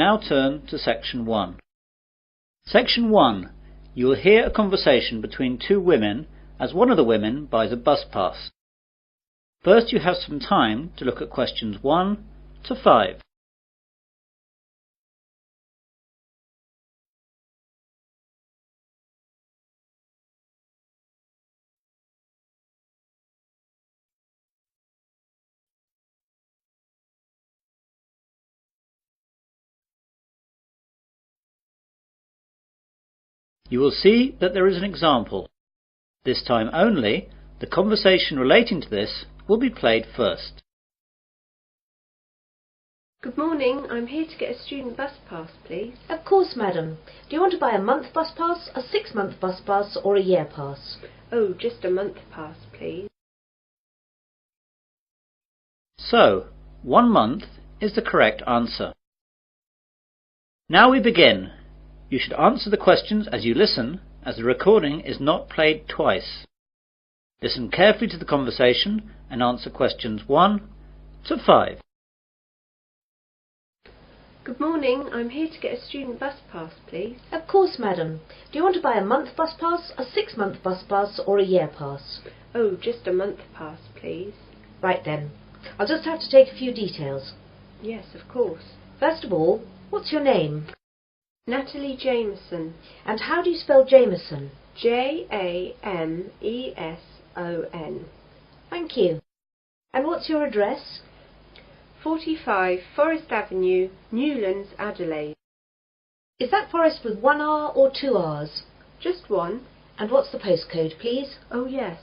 Now turn to Section 1. Section 1. You will hear a conversation between two women as one of the women buys a bus pass. First you have some time to look at questions 1 to 5. You will see that there is an example. This time only, the conversation relating to this will be played first. Good morning, I'm here to get a student bus pass, please. Of course, madam. Do you want to buy a month bus pass, a 6-month bus pass or a year pass? Oh, just a month pass, please. So, 1 month is the correct answer. Now we begin. You should answer the questions as you listen, as the recording is not played twice. Listen carefully to the conversation and answer questions 1 to 5. Good morning, I'm here to get a student bus pass, please. Of course, madam. Do you want to buy a month bus pass, a 6-month bus pass or a year pass? Oh, just a month pass, please. Right then. I'll just have to take a few details. Yes, of course. First of all, what's your name? Natalie Jameson. And how do you spell Jameson? Jameson. Thank you. And what's your address? 45 Forest Avenue, Newlands, Adelaide. Is that Forest with 1 R or 2 Rs? Just one. And what's the postcode, please? Oh yes,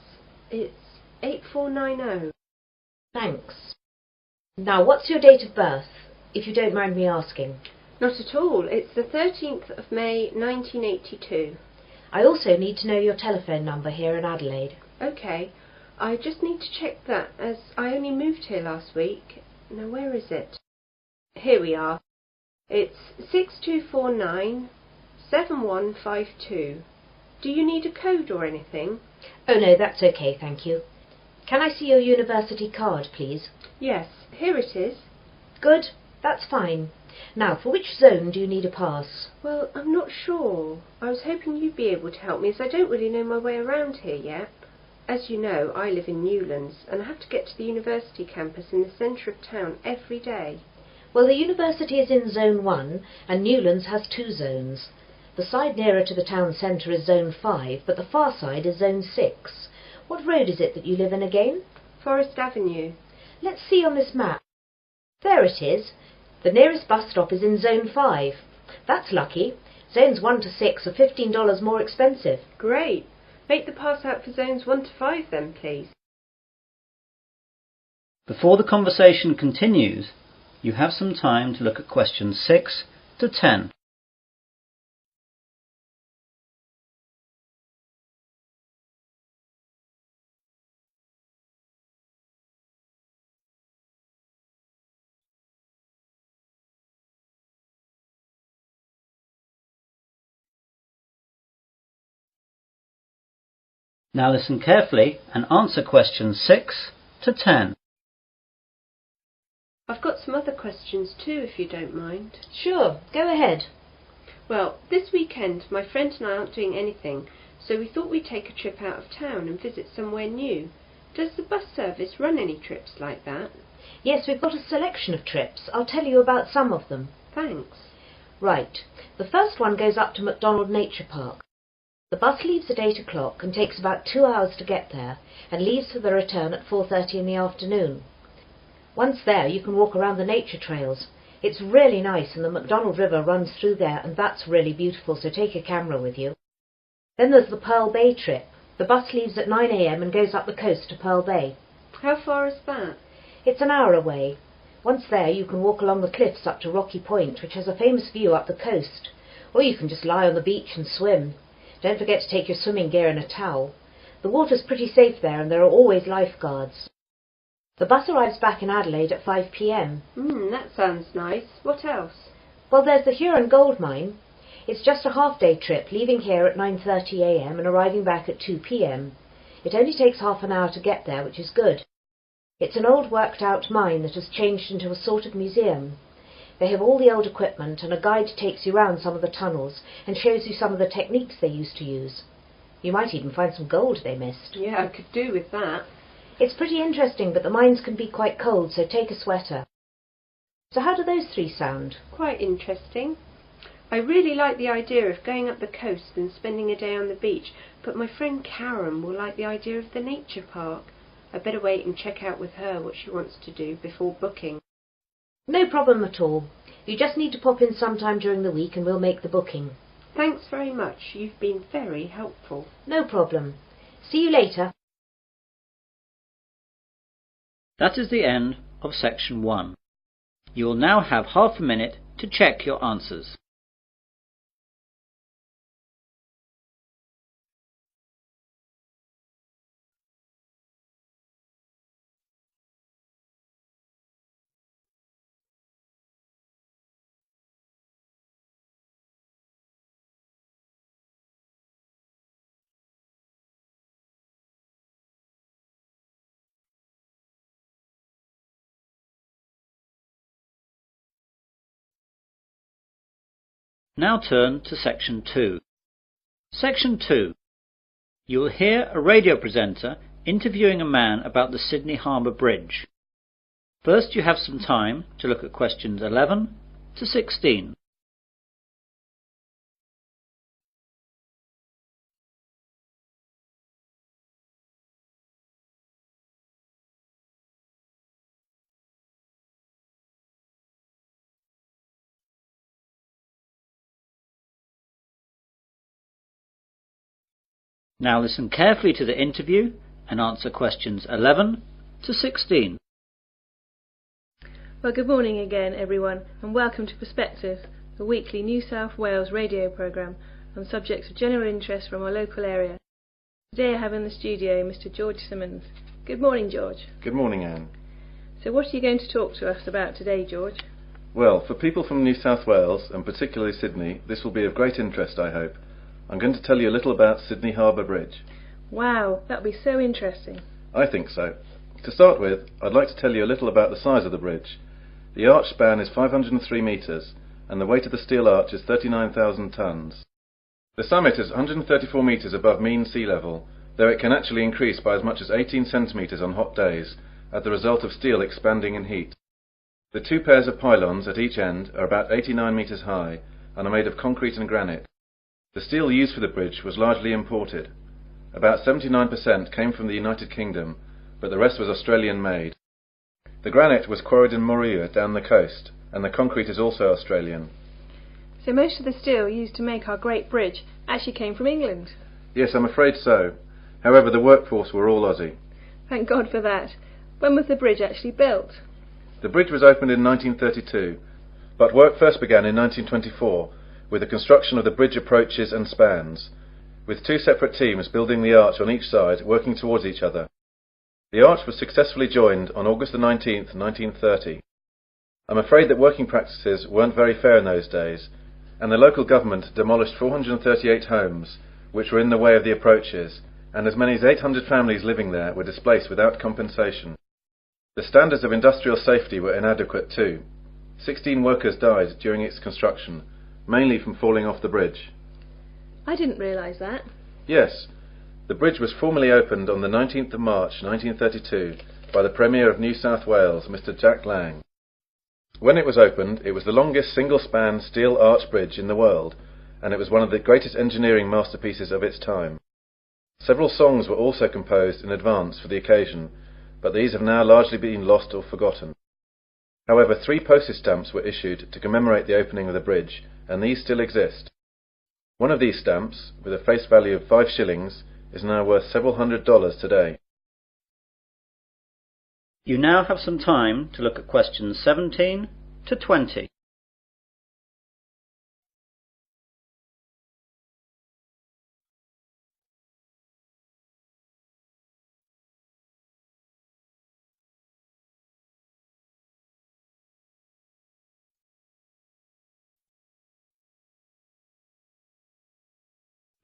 it's 8490. Thanks. Now, what's your date of birth, if you don't mind me asking? Not at all. It's the 13th of May, 1982. I also need to know your telephone number here in Adelaide. OK. I just need to check that, as I only moved here last week. Now, where is it? Here we are. It's 6249 7152. Do you need a code or anything? Oh no, that's okay, thank you. Can I see your university card, please? Yes, here it is. Good, that's fine. Now, for which zone do you need a pass? Well, I'm not sure. I was hoping you'd be able to help me, as I don't really know my way around here yet. As you know, I live in Newlands, and I have to get to the university campus in the centre of town every day. Well, the university is in Zone 1, and Newlands has 2 zones. The side nearer to the town centre is Zone 5, but the far side is Zone 6. What road is it that you live in again? Forest Avenue. Let's see on this map. There it is. The nearest bus stop is in Zone 5. That's lucky. Zones 1 to 6 are $15 more expensive. Great. Make the pass out for zones 1 to 5 then, please. Before the conversation continues, you have some time to look at questions 6 to 10. Now listen carefully and answer questions 6 to 10. I've got some other questions too, if you don't mind. Sure, go ahead. Well, this weekend my friend and I aren't doing anything, so we thought we'd take a trip out of town and visit somewhere new. Does the bus service run any trips like that? Yes, we've got a selection of trips. I'll tell you about some of them. Thanks. Right. The first one goes up to McDonald Nature Park. The bus leaves at 8 o'clock and takes about 2 hours to get there, and leaves for the return at 4:30 in the afternoon. Once there, you can walk around the nature trails. It's really nice, and the McDonald River runs through there, and that's really beautiful, so take a camera with you. Then there's the Pearl Bay trip. The bus leaves at 9 a.m. and goes up the coast to Pearl Bay. How far is that? It's an hour away. Once there, you can walk along the cliffs up to Rocky Point, which has a famous view up the coast. Or you can just lie on the beach and swim. Don't forget to take your swimming gear and a towel. The water's pretty safe there, and there are always lifeguards. The bus arrives back in Adelaide at 5 p.m. That sounds nice. What else? Well, there's the Huron Gold Mine. It's just a half-day trip, leaving here at 9:30 a.m. and arriving back at 2 p.m. It only takes half an hour to get there, which is good. It's an old worked-out mine that has changed into a sort of museum. They have all the old equipment, and a guide takes you round some of the tunnels and shows you some of the techniques they used to use. You might even find some gold they missed. Yeah, I could do with that. It's pretty interesting, but the mines can be quite cold, so take a sweater. So how do those three sound? Quite interesting. I really like the idea of going up the coast and spending a day on the beach, but my friend Karen will like the idea of the nature park. I'd better wait and check out with her what she wants to do before booking. No problem at all. You just need to pop in sometime during the week and we'll make the booking. Thanks very much. You've been very helpful. No problem. See you later. That is the end of section 1. You will now have half a minute to check your answers. Now turn to section 2. Section 2. You will hear a radio presenter interviewing a man about the Sydney Harbour Bridge. First, you have some time to look at questions 11 to 16. Now listen carefully to the interview and answer questions 11 to 16. Well, good morning again, everyone, and welcome to Perspective, the weekly New South Wales radio programme on subjects of general interest from our local area. Today I have in the studio Mr. George Simmons. Good morning, George. Good morning, Anne. So what are you going to talk to us about today, George? Well, for people from New South Wales, and particularly Sydney, this will be of great interest, I hope. I'm going to tell you a little about Sydney Harbour Bridge. Wow, that'll be so interesting. I think so. To start with, I'd like to tell you a little about the size of the bridge. The arch span is 503 metres, and the weight of the steel arch is 39,000 tonnes. The summit is 134 metres above mean sea level, though it can actually increase by as much as 18 centimetres on hot days, as the result of steel expanding in heat. The two pairs of pylons at each end are about 89 metres high, and are made of concrete and granite. The steel used for the bridge was largely imported. About 79% came from the United Kingdom, but the rest was Australian made. The granite was quarried in Moruya down the coast, and the concrete is also Australian. So most of the steel used to make our great bridge actually came from England? Yes, I'm afraid so. However, the workforce were all Aussie. Thank God for that. When was the bridge actually built? The bridge was opened in 1932, but work first began in 1924, with the construction of the bridge approaches and spans, with two separate teams building the arch on each side, working towards each other. The arch was successfully joined on August the 19th, 1930. I'm afraid that working practices weren't very fair in those days, and the local government demolished 438 homes, which were in the way of the approaches, and as many as 800 families living there were displaced without compensation. The standards of industrial safety were inadequate too. 16 workers died during its construction, mainly from falling off the bridge. I didn't realise that. Yes. The bridge was formally opened on the 19th of March 1932 by the Premier of New South Wales, Mr. Jack Lang. When it was opened, it was the longest single-span steel arch bridge in the world, and it was one of the greatest engineering masterpieces of its time. Several songs were also composed in advance for the occasion, but these have now largely been lost or forgotten. However, 3 postage stamps were issued to commemorate the opening of the bridge, and these still exist. One of these stamps, with a face value of 5 shillings, is now worth several $100s today. You now have some time to look at questions 17 to 20.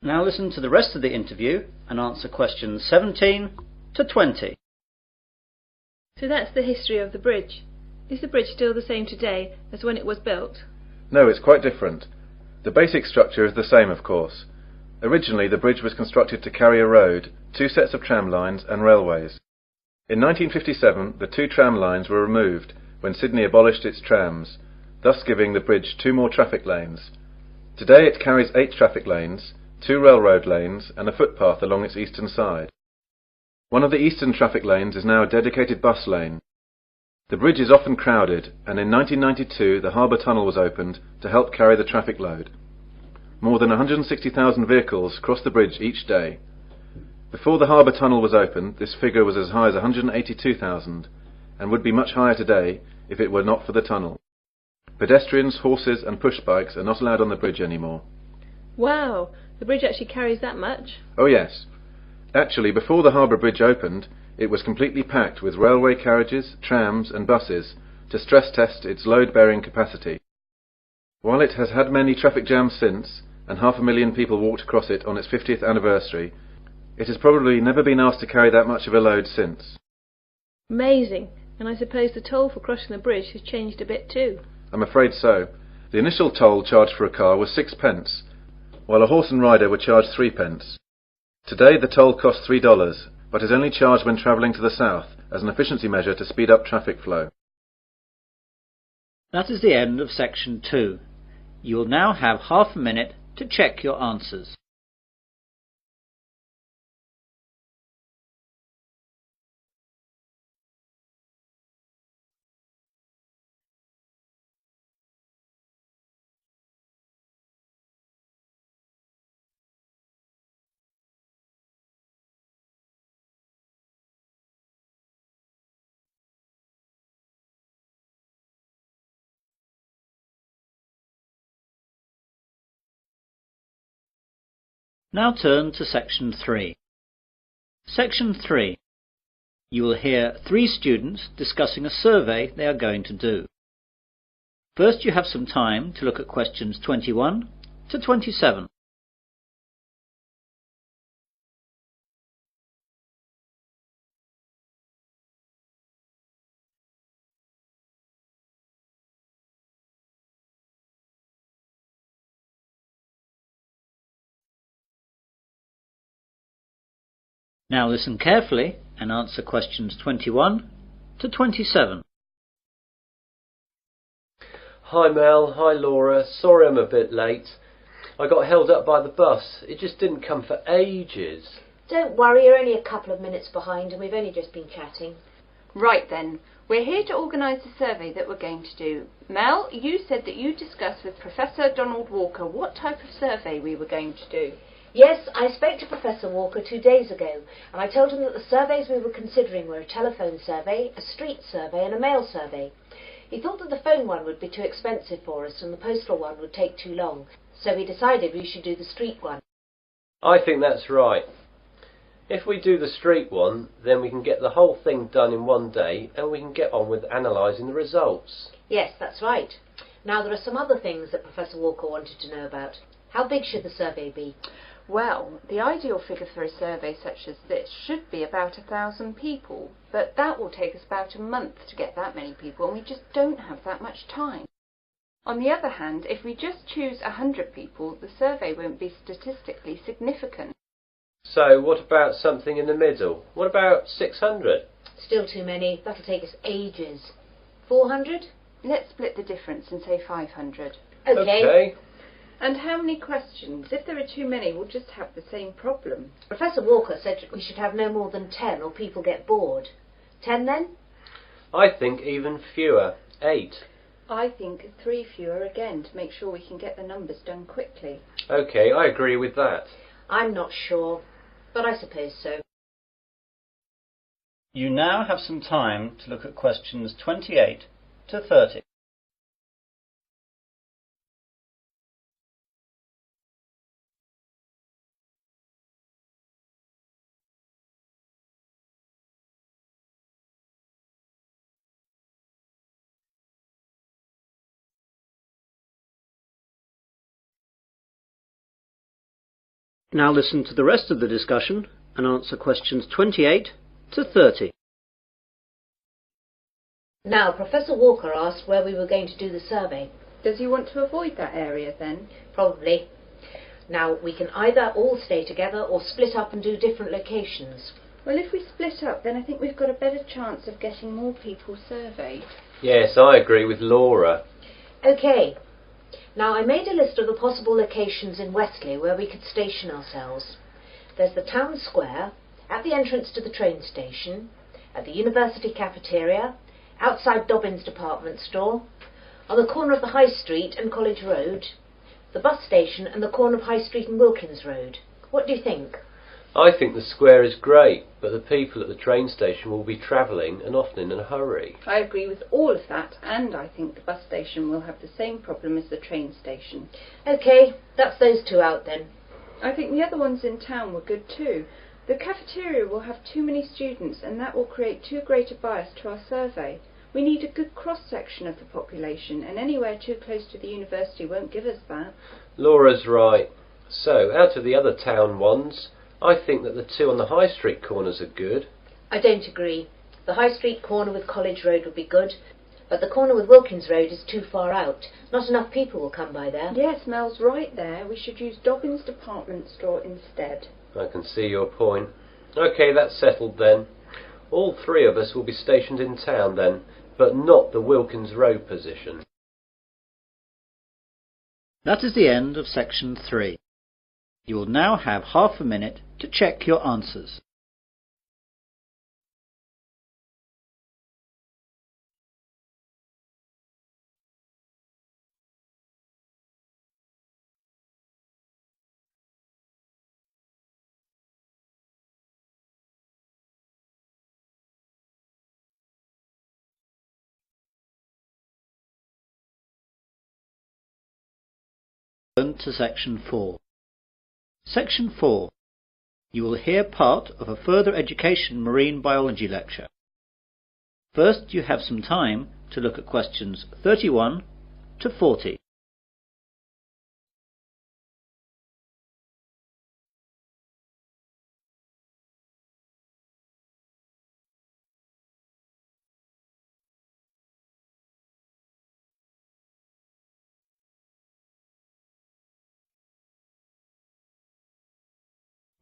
Now listen to the rest of the interview and answer questions 17 to 20. So that's the history of the bridge. Is the bridge still the same today as when it was built? No, it's quite different. The basic structure is the same, of course. Originally, the bridge was constructed to carry a road, 2 sets of tram lines and railways. In 1957, the 2 tram lines were removed when Sydney abolished its trams, thus giving the bridge 2 more traffic lanes. Today it carries 8 traffic lanes, 2 railroad lanes and a footpath along its eastern side. One of the eastern traffic lanes is now a dedicated bus lane. The bridge is often crowded, and in 1992 the Harbour tunnel was opened to help carry the traffic load. More than 160,000 vehicles cross the bridge each day. Before the Harbour tunnel was opened, this figure was as high as 182,000, and would be much higher today if it were not for the tunnel. Pedestrians, horses and push bikes are not allowed on the bridge anymore. Wow! The bridge actually carries that much? Oh yes. Actually, before the Harbour Bridge opened, it was completely packed with railway carriages, trams and buses to stress test its load-bearing capacity. While it has had many traffic jams since, and 500,000 people walked across it on its 50th anniversary, it has probably never been asked to carry that much of a load since. Amazing! And I suppose the toll for crossing the bridge has changed a bit too? I'm afraid so. The initial toll charged for a car was 6 pence, while a horse and rider were charged 3 pence. Today the toll costs $3, but is only charged when travelling to the south as an efficiency measure to speed up traffic flow. That is the end of section 2. You will now have half a minute to check your answers. Now turn to section 3. Section 3. You will hear 3 students discussing a survey they are going to do. First, you have some time to look at questions 21 to 27. Now listen carefully and answer questions 21 to 27. Hi Mel, hi Laura, sorry I'm a bit late. I got held up by the bus, it just didn't come for ages. Don't worry, you're only a couple of minutes behind and we've only just been chatting. Right then, we're here to organise the survey that we're going to do. Mel, you said that you discussed with Professor Donald Walker what type of survey we were going to do. Yes, I spoke to Professor Walker 2 days ago, and I told him that the surveys we were considering were a telephone survey, a street survey and a mail survey. He thought that the phone one would be too expensive for us and the postal one would take too long, so we decided we should do the street one. I think that's right. If we do the street one, then we can get the whole thing done in one day and we can get on with analysing the results. Yes, that's right. Now there are some other things that Professor Walker wanted to know about. How big should the survey be? Well, the ideal figure for a survey such as this should be about 1,000 people, but that will take us about a month to get that many people, and we just don't have that much time. On the other hand, if we just choose 100 people, the survey won't be statistically significant. So what about something in the middle? What about 600? Still too many. That'll take us ages. 400? Let's split the difference and say 500. Okay. And how many questions? If there are too many, we'll just have the same problem. Professor Walker said we should have no more than 10 or people get bored. 10 then? I think even fewer. 8. I think 3 fewer again to make sure we can get the numbers done quickly. OK, I agree with that. I'm not sure, but I suppose so. You now have some time to look at questions 28 to 30. Now listen to the rest of the discussion and answer questions 28 to 30. Now, Professor Walker asked where we were going to do the survey. Does he want to avoid that area then? Probably. Now, we can either all stay together or split up and do different locations. Well, if we split up, then I think we've got a better chance of getting more people surveyed. Yes, I agree with Laura. OK. Now, I made a list of the possible locations in Wesley where we could station ourselves. There's the town square, at the entrance to the train station, at the university cafeteria, outside Dobbin's department store, on the corner of the High Street and College Road, the bus station and the corner of High Street and Wilkins Road. What do you think? I think the square is great, but the people at the train station will be travelling and often in a hurry. I agree with all of that, and I think the bus station will have the same problem as the train station. OK, that's those two out then. I think the other ones in town were good too. The cafeteria will have too many students, and that will create too great a bias to our survey. We need a good cross-section of the population, and anywhere too close to the university won't give us that. Laura's right. So, out of the other town ones, I think that the two on the High Street corners are good. I don't agree. The High Street corner with College Road would be good, but the corner with Wilkins Road is too far out. Not enough people will come by there. Yes, Mel's right there. We should use Dobbin's department store instead. I can see your point. OK, that's settled then. All three of us will be stationed in town then, but not the Wilkins Road position. That is the end of section 3. You will now have half a minute to check your answers. Turn to section 4. Section 4. You will hear part of a further education marine biology lecture. First, you have some time to look at questions 31 to 40.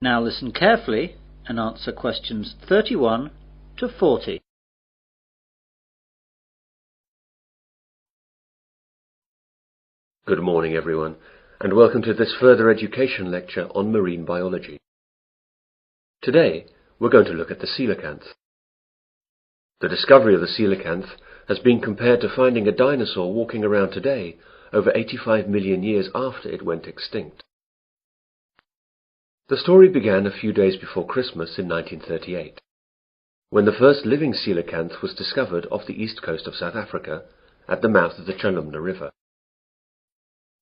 Now listen carefully and answer questions 31 to 40. Good morning everyone, and welcome to this further education lecture on marine biology. Today we're going to look at the coelacanth. The discovery of the coelacanth has been compared to finding a dinosaur walking around today over 85 million years after it went extinct. The story began a few days before Christmas in 1938, when the first living coelacanth was discovered off the east coast of South Africa at the mouth of the Chalumna River.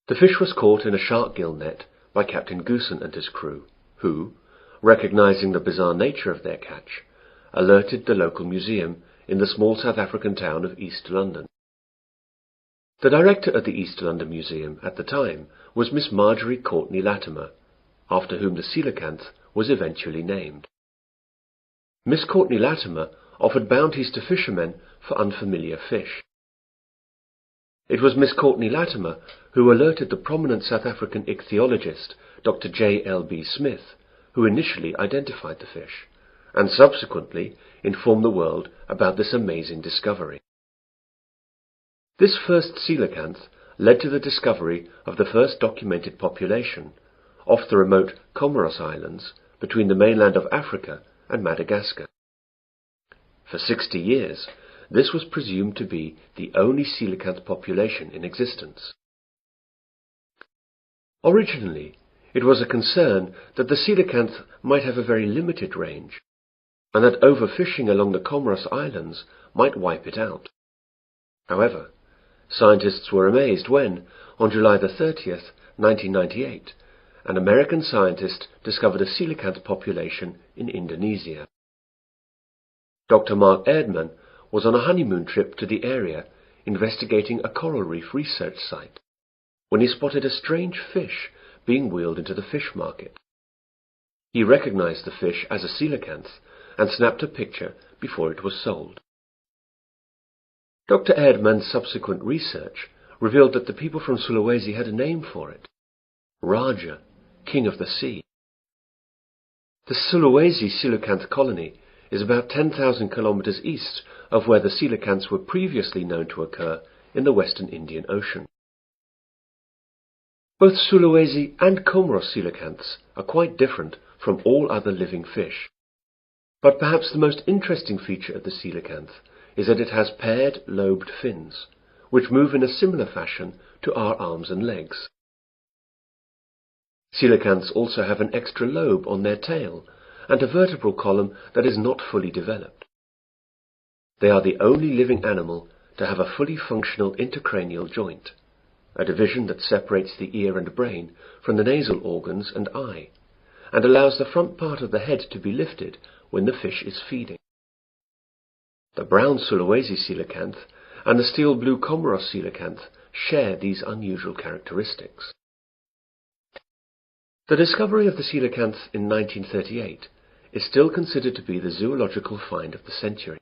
The fish was caught in a shark gill net by Captain Goosen and his crew, who, recognizing the bizarre nature of their catch, alerted the local museum in the small South African town of East London. The director at the East London Museum at the time was Miss Marjorie Courtney Latimer, after whom the coelacanth was eventually named. Miss Courtney Latimer offered bounties to fishermen for unfamiliar fish. It was Miss Courtney Latimer who alerted the prominent South African ichthyologist Dr. J. L. B. Smith, who initially identified the fish, and subsequently informed the world about this amazing discovery. This first coelacanth led to the discovery of the first documented population off the remote Comoros Islands between the mainland of Africa and Madagascar. For 60 years, this was presumed to be the only coelacanth population in existence. Originally, it was a concern that the coelacanth might have a very limited range, and that overfishing along the Comoros Islands might wipe it out. However, scientists were amazed when, on July 30th, 1998, an American scientist discovered a coelacanth population in Indonesia. Dr. Mark Erdman was on a honeymoon trip to the area investigating a coral reef research site when he spotted a strange fish being wheeled into the fish market. He recognized the fish as a coelacanth and snapped a picture before it was sold. Dr. Erdmann's subsequent research revealed that the people from Sulawesi had a name for it: Raja, King of the Sea. The Sulawesi coelacanth colony is about 10,000 kilometers east of where the coelacanths were previously known to occur in the western Indian Ocean. Both Sulawesi and Comoros coelacanths are quite different from all other living fish. But perhaps the most interesting feature of the coelacanth is that it has paired lobed fins, which move in a similar fashion to our arms and legs. Coelacanths also have an extra lobe on their tail and a vertebral column that is not fully developed. They are the only living animal to have a fully functional intercranial joint, a division that separates the ear and brain from the nasal organs and eye, and allows the front part of the head to be lifted when the fish is feeding. The brown Sulawesi coelacanth and the steel blue Comoros coelacanth share these unusual characteristics. The discovery of the coelacanth in 1938 is still considered to be the zoological find of the century.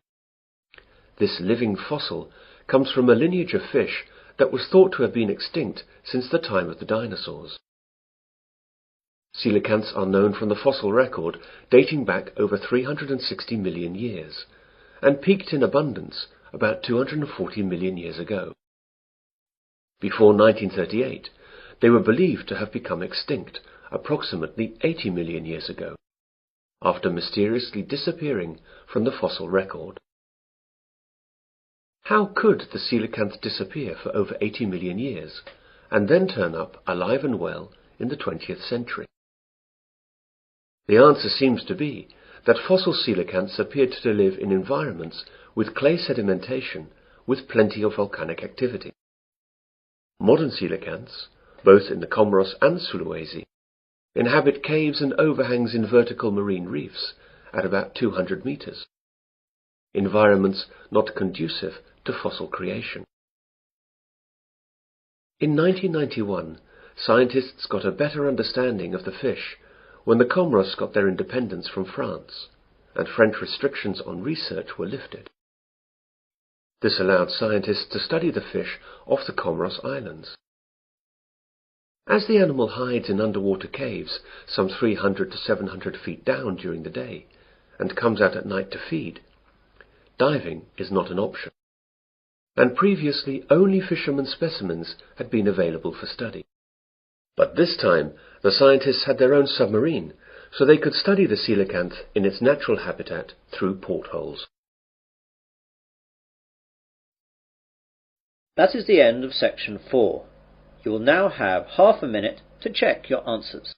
This living fossil comes from a lineage of fish that was thought to have been extinct since the time of the dinosaurs. Coelacanths are known from the fossil record dating back over 360 million years, and peaked in abundance about 240 million years ago. Before 1938, they were believed to have become extinct approximately 80 million years ago, after mysteriously disappearing from the fossil record. How could the coelacanth disappear for over 80 million years, and then turn up alive and well in the 20th century? The answer seems to be that fossil coelacanths appeared to live in environments with clay sedimentation with plenty of volcanic activity. Modern coelacanths, both in the Comoros and Sulawesi, inhabit caves and overhangs in vertical marine reefs at about 200 meters, environments not conducive to fossil creation. In 1991, scientists got a better understanding of the fish when the Comoros got their independence from France, and French restrictions on research were lifted. This allowed scientists to study the fish off the Comoros Islands. As the animal hides in underwater caves some 300 to 700 feet down during the day, and comes out at night to feed, diving is not an option, and previously only fishermen specimens had been available for study. But this time the scientists had their own submarine, so they could study the coelacanth in its natural habitat through portholes. That is the end of section 4. You will now have half a minute to check your answers.